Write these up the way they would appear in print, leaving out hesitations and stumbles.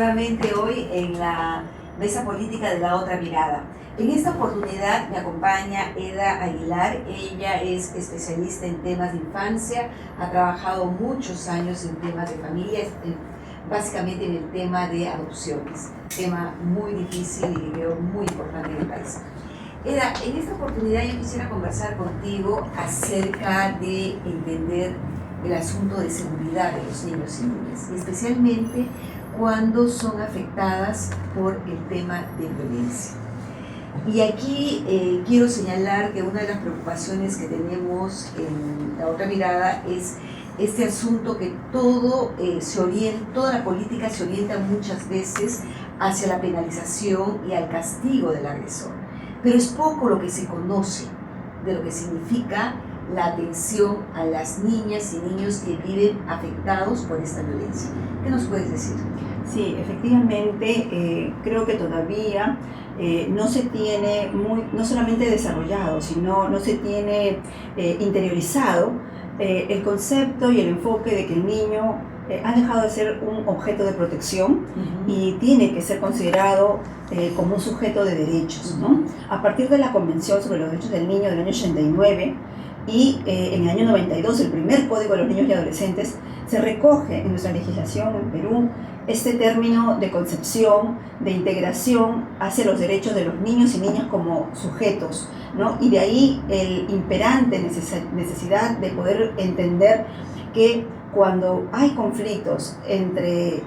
nuevamente hoy en la Mesa Política de la Otra Mirada. En esta oportunidad me acompaña Eda Aguilar. Ella es especialista en temas de infancia, ha trabajado muchos años en temas de familia, básicamente en el tema de adopciones, tema muy difícil y creo muy importante en el país. Eda, en esta oportunidad yo quisiera conversar contigo acerca de entender el asunto de seguridad de los niños y niñas, especialmente cuando son afectadas por el tema de violencia. Y aquí quiero señalar que una de las preocupaciones que tenemos en la Otra Mirada es este asunto que toda la política se orienta muchas veces hacia la penalización y al castigo del agresor. Pero es poco lo que se conoce de lo que significa la atención a las niñas y niños que viven afectados por esta violencia. ¿Qué nos puedes decir? Sí, efectivamente, creo que todavía no se tiene no solamente desarrollado, sino no se tiene interiorizado el concepto y el enfoque de que el niño ha dejado de ser un objeto de protección y tiene que ser considerado como un sujeto de derechos, ¿no? A partir de la Convención sobre los Derechos del Niño del año 89 y en el año 92, el primer Código de los Niños y Adolescentes, se recoge en nuestra legislación en Perú este término de concepción, de integración hacia los derechos de los niños y niñas como sujetos, ¿no? Y de ahí el imperante necesidad de poder entender que cuando hay conflictos entre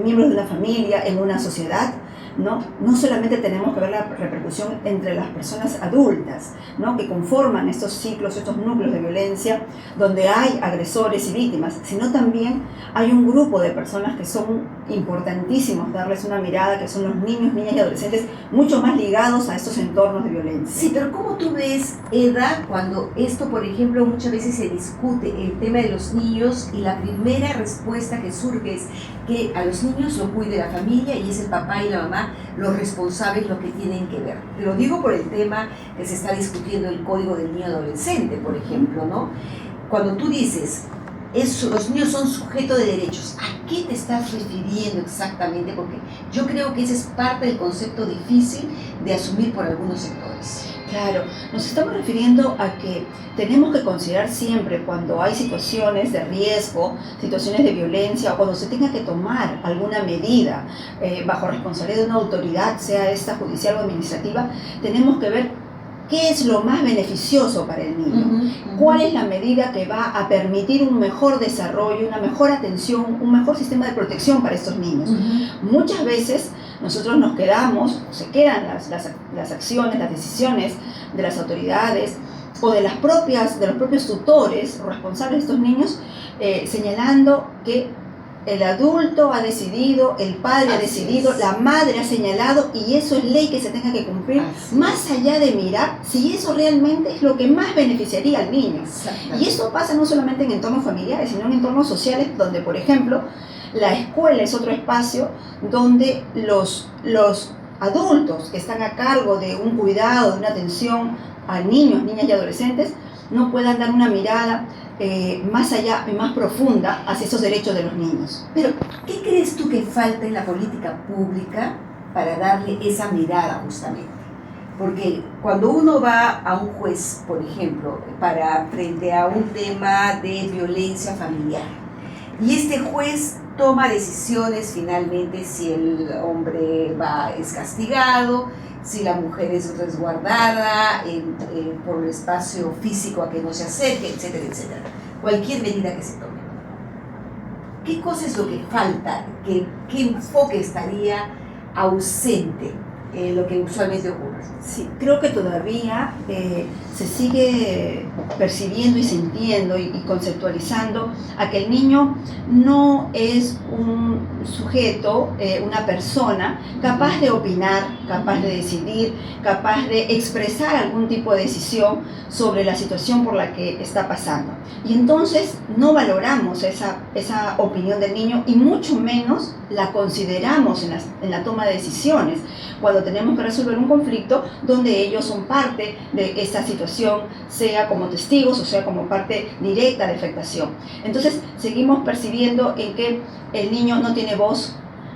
miembros de una familia, en una sociedad, no solamente tenemos que ver la repercusión entre las personas adultas, ¿no? Que conforman estos ciclos, estos núcleos de violencia, donde hay agresores y víctimas, sino también hay un grupo de personas que son importantísimos darles una mirada, que son los niños, niñas y adolescentes, mucho más ligados a estos entornos de violencia. Sí, pero ¿cómo tú ves, Eda, cuando esto, por ejemplo, muchas veces se discute el tema de los niños y la primera respuesta que surge es que a los niños lo cuide la familia y es el papá y la mamá los responsables, lo que tienen que ver? Te lo digo por el tema que se está discutiendo el Código del Niño Adolescente, por ejemplo, ¿no? Cuando tú dices, los niños son sujetos de derechos, ¿a qué te estás refiriendo exactamente? Porque yo creo que ese es parte del concepto difícil de asumir por algunos sectores. Claro, nos estamos refiriendo a que tenemos que considerar siempre cuando hay situaciones de riesgo, situaciones de violencia o cuando se tenga que tomar alguna medida bajo responsabilidad de una autoridad, sea esta judicial o administrativa, tenemos que ver qué es lo más beneficioso para el niño, cuál es la medida que va a permitir un mejor desarrollo, una mejor atención, un mejor sistema de protección para estos niños. Muchas veces nosotros nos quedamos, se quedan las acciones, las decisiones de las autoridades o de los propios tutores o responsables de estos niños, señalando que el adulto ha decidido, el padre ha decidido, la madre ha señalado y eso es ley que se tenga que cumplir, más allá de mirar si eso realmente es lo que más beneficiaría al niño. Y esto pasa no solamente en entornos familiares, sino en entornos sociales donde, por ejemplo, la escuela es otro espacio donde los adultos que están a cargo de un cuidado, de una atención a niños, niñas y adolescentes, no puedan dar una mirada más allá y más profunda hacia esos derechos de los niños. Pero, ¿qué crees tú que falta en la política pública para darle esa mirada justamente? Porque cuando uno va a un juez, por ejemplo, frente a un tema de violencia familiar, y este juez toma decisiones finalmente si el hombre es castigado, si la mujer es resguardada por el espacio físico a que no se acerque, etcétera, etcétera. Cualquier medida que se tome. ¿Qué cosa es lo que falta? ¿Qué enfoque estaría ausente en lo que usualmente ocurre? Sí, creo que todavía se sigue percibiendo y sintiendo y conceptualizando a que el niño no es un sujeto, una persona capaz de opinar, capaz de decidir, capaz de expresar algún tipo de decisión sobre la situación por la que está pasando. Y entonces no valoramos esa opinión del niño y mucho menos la consideramos en la toma de decisiones cuando tenemos que resolver un conflicto donde ellos son parte de esta situación, sea como testigos o sea como parte directa de afectación. Entonces seguimos percibiendo en que el niño no tiene voz,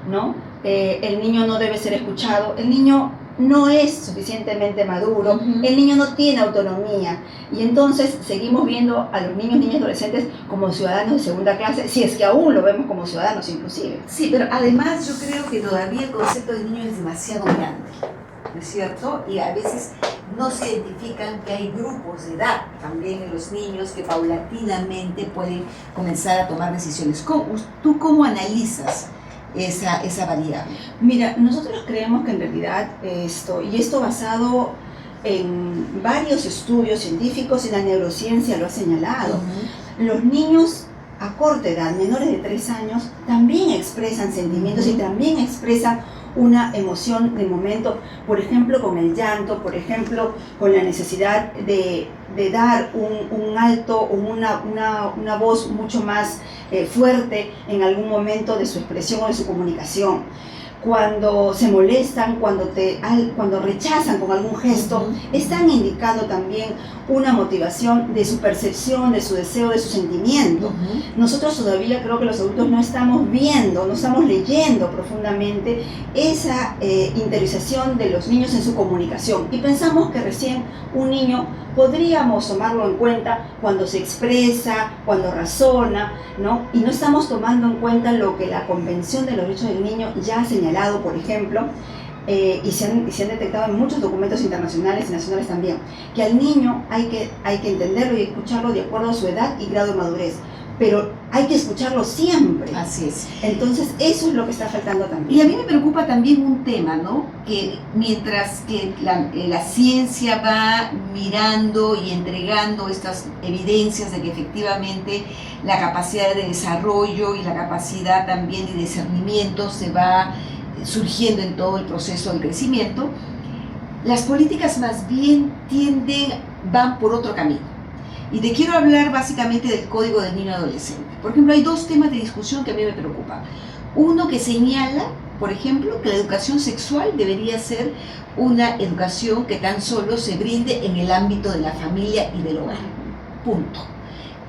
¿no? el niño no debe ser escuchado, el niño no es suficientemente maduro, el niño no tiene autonomía, y entonces seguimos viendo a los niños, niñas y adolescentes como ciudadanos de segunda clase, si es que aún lo vemos como ciudadanos inclusive. Sí, pero además yo creo que todavía el concepto de niño es demasiado grande, ¿no es cierto? Y a veces no se identifican que hay grupos de edad también en los niños que paulatinamente pueden comenzar a tomar decisiones. ¿Tú cómo analizas esa variable? Mira, nosotros creemos que en realidad esto basado en varios estudios científicos y la neurociencia lo ha señalado, los niños a corta edad, menores de 3 años, también expresan sentimientos y también expresan una emoción de momento, por ejemplo con el llanto, por ejemplo con la necesidad de dar un alto o una voz mucho más fuerte en algún momento de su expresión o de su comunicación. Cuando se molestan, cuando rechazan con algún gesto, están indicando también una motivación de su percepción, de su deseo, de su sentimiento. Nosotros todavía creo que los adultos no estamos viendo, no estamos leyendo profundamente esa interiorización de los niños en su comunicación. Y pensamos que recién un niño podríamos tomarlo en cuenta cuando se expresa, cuando razona, ¿no? Y no estamos tomando en cuenta lo que la Convención de los Derechos del Niño ya ha señalado, por ejemplo, y se han detectado en muchos documentos internacionales y nacionales también, que al niño hay que entenderlo y escucharlo de acuerdo a su edad y grado de madurez, pero hay que escucharlo siempre. Así es. Entonces eso es lo que está faltando también. Y a mí me preocupa también un tema, ¿no? Que mientras que la ciencia va mirando y entregando estas evidencias de que efectivamente la capacidad de desarrollo y la capacidad también de discernimiento se va surgiendo en todo el proceso del crecimiento, las políticas más bien van por otro camino. Y te quiero hablar básicamente del Código del Niño Adolescente. Por ejemplo, hay 2 temas de discusión que a mí me preocupan. Uno que señala, por ejemplo, que la educación sexual debería ser una educación que tan solo se brinde en el ámbito de la familia y del hogar. Punto.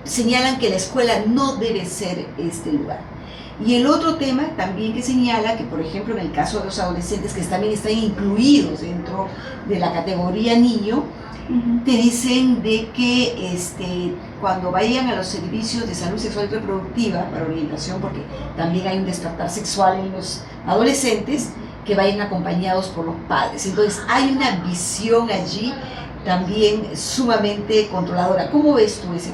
Señalan que la escuela no debe ser este lugar. Y el otro tema también que señala que, por ejemplo, en el caso de los adolescentes que también están incluidos dentro de la categoría niño, te dicen de que cuando vayan a los servicios de salud sexual y reproductiva para orientación, porque también hay un despertar sexual en los adolescentes, que vayan acompañados por los padres. Entonces hay una visión allí también sumamente controladora. ¿Cómo ves tú esos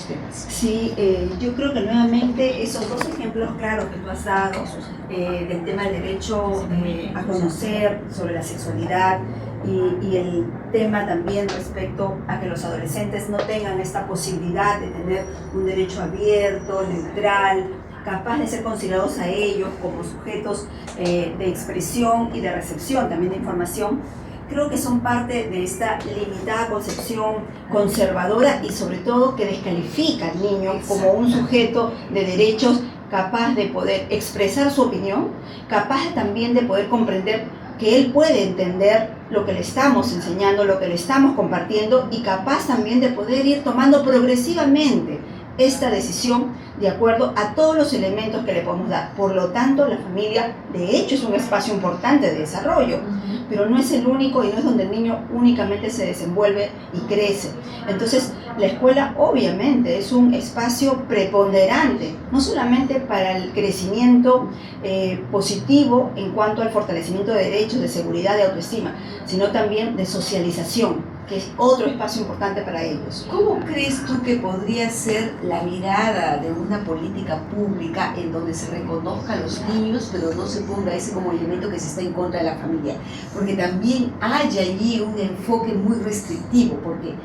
temas? Sí, yo creo que nuevamente esos 2 ejemplos claros que tú has dado del tema del derecho a conocer sobre la sexualidad y el tema también respecto a que los adolescentes no tengan esta posibilidad de tener un derecho abierto, neutral, capaz de ser considerados a ellos como sujetos de expresión y de recepción también de información, creo que son parte de esta limitada concepción conservadora y sobre todo que descalifica al niño como un sujeto de derechos capaz de poder expresar su opinión, capaz también de poder comprender que él puede entender lo que le estamos enseñando, lo que le estamos compartiendo y capaz también de poder ir tomando progresivamente esta decisión de acuerdo a todos los elementos que le podemos dar. Por lo tanto, la familia de hecho es un espacio importante de desarrollo, pero no es el único y no es donde el niño únicamente se desenvuelve y crece. Entonces, la escuela obviamente es un espacio preponderante, no solamente para el crecimiento positivo en cuanto al fortalecimiento de derechos, de seguridad, de autoestima, sino también de socialización, que es otro espacio importante para ellos. ¿Cómo crees tú que podría ser la mirada de una política pública en donde se reconozca a los niños, pero no se ponga ese como elemento que se está en contra de la familia? Porque también hay allí un enfoque muy restrictivo, porque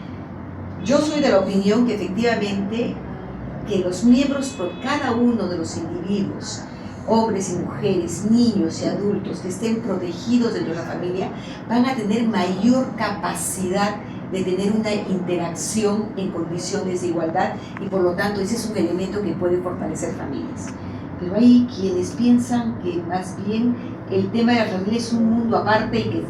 yo soy de la opinión que efectivamente que los miembros, por cada uno de los individuos, hombres y mujeres, niños y adultos que estén protegidos dentro de la familia, van a tener mayor capacidad de tener una interacción en condiciones de igualdad y por lo tanto ese es un elemento que puede fortalecer familias. Pero hay quienes piensan que más bien el tema de la familia es un mundo aparte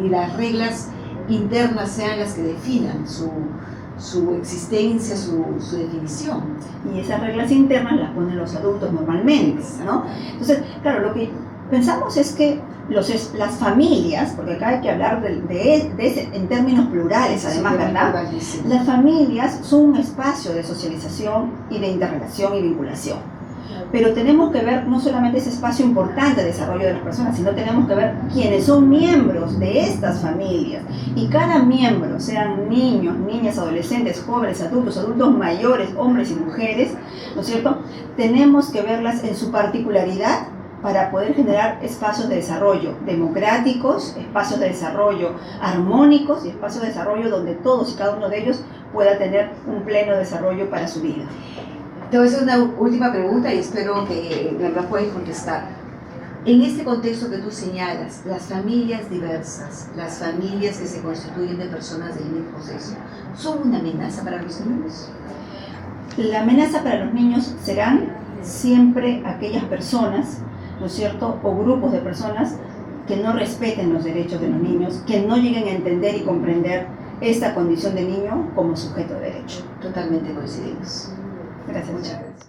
y las reglas internas sean las que definan su existencia, su definición. Y esas reglas internas las ponen los adultos normalmente, ¿no? Entonces, claro, lo que Pensamos es que las familias, porque acá hay que hablar en términos plurales además, ¿verdad? Las familias son un espacio de socialización y de interrelación y vinculación. Pero tenemos que ver no solamente ese espacio importante de desarrollo de las personas, sino tenemos que ver quiénes son miembros de estas familias. Y cada miembro, sean niños, niñas, adolescentes, jóvenes, adultos mayores, hombres y mujeres, ¿no es cierto? Tenemos que verlas en su particularidad para poder generar espacios de desarrollo democráticos, espacios de desarrollo armónicos y espacios de desarrollo donde todos y cada uno de ellos pueda tener un pleno desarrollo para su vida. Te voy a hacer una última pregunta y espero que me la puedas contestar. En este contexto que tú señalas, las familias diversas, las familias que se constituyen de personas del mismo sexo, ¿son una amenaza para los niños? La amenaza para los niños serán siempre aquellas personas, ¿no es cierto?, o grupos de personas que no respeten los derechos de los niños, que no lleguen a entender y comprender esta condición de niño como sujeto de derecho. Totalmente coincidimos. Gracias. Muchas gracias.